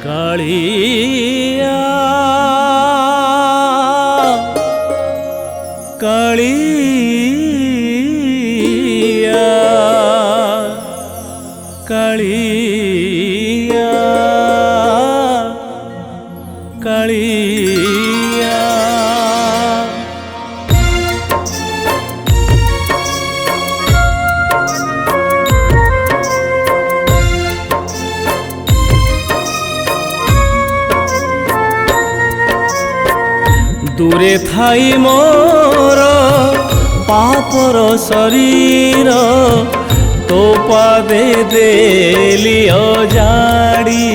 कालिया कालिया कालिया कालिया दूरे थाई मोर पापर शरीर तो पादे देली अजाड़ी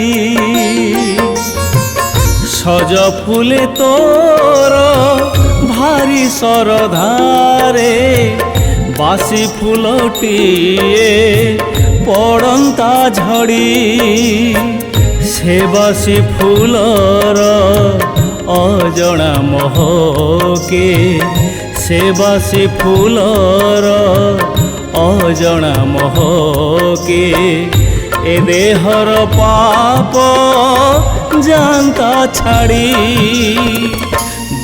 सज फूले तोर भारी सरधारे बासी फूलटिए पड़ंता झड़ी से बासी फूलर अजणा महके से बासी फूलर अजणा महके ए देहर पाप जानता छाड़ी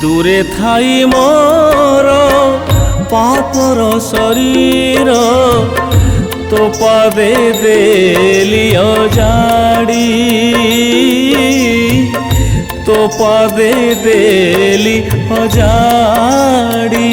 दूरे थाई मोर पापर शरीर तो पादे देली अजाड़ी तो पादे देली अजाड़ी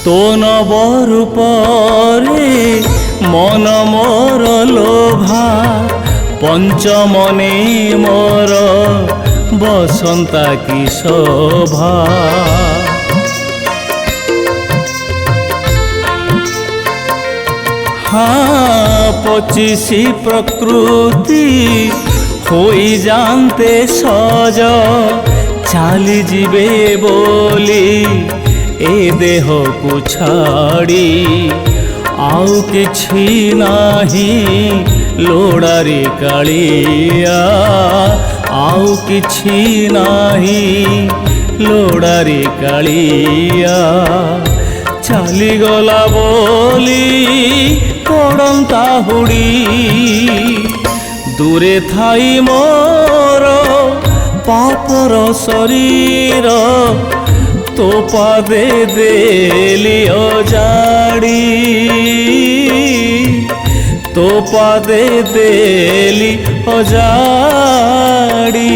तो नवरूपरे मन मोर लोभा पंचमने मोर बसंता की शोभा हाँ पचिसी प्रकृति होई जानते सज चाली जीवे बोली ए देह को छाड़ी आउ किछि नाही लोड़ारी कालिया आउ किछि नाही लोड़ारी कालिया चाली गला बोली पड़ंता हुड़ी दूरे थाई मोर पापर शरीर तो पादे देली अजाड़ी तो पादे देली अजाड़ी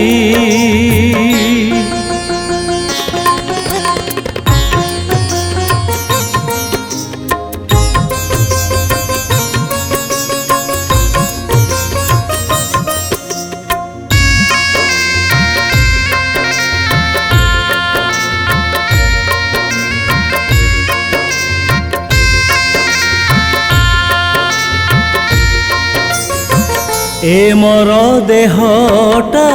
ए मोर देहटा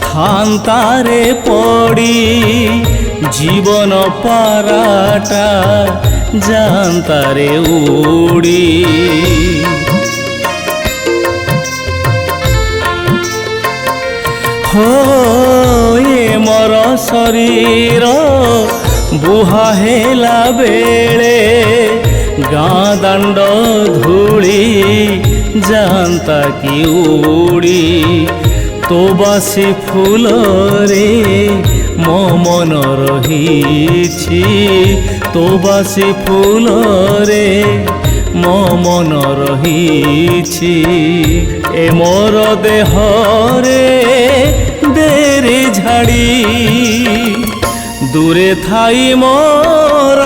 थांतारे पड़ी जीवन पाराटा जानतारे उड़ी हो ए मोर शरीर बुहा हेला बेले गाँ दांड धूली जानता की उड़ी तो बासी फूल रे मो मन रही तो बासी फूल रे मो मन रही ए मोर देह रे देरी झाड़ी दूरे थाई मोर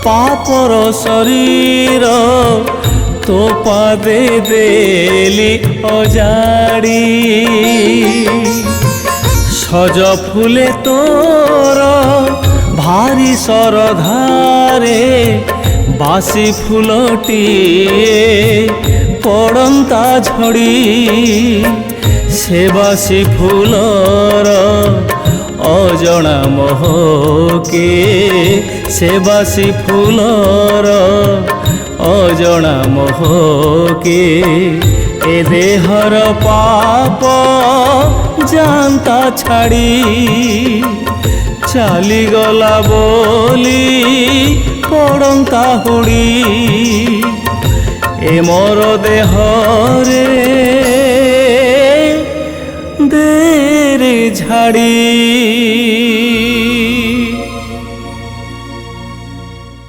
पापर शरीर तो पादे देली अजाड़ी सज फूले तोर भारी सरधारे बासी फूलटिए पड़ंता झड़ी সেবাসী ফুলর অজଣା মহকে সেবাসী ফুলর অজଣା মহকে এ দেহর পাপ জান্তা ছাড়ি চালিগলা বলি পড়ন্তা হুড়ি এ মর দেহরে দেরে ঝাড়ি।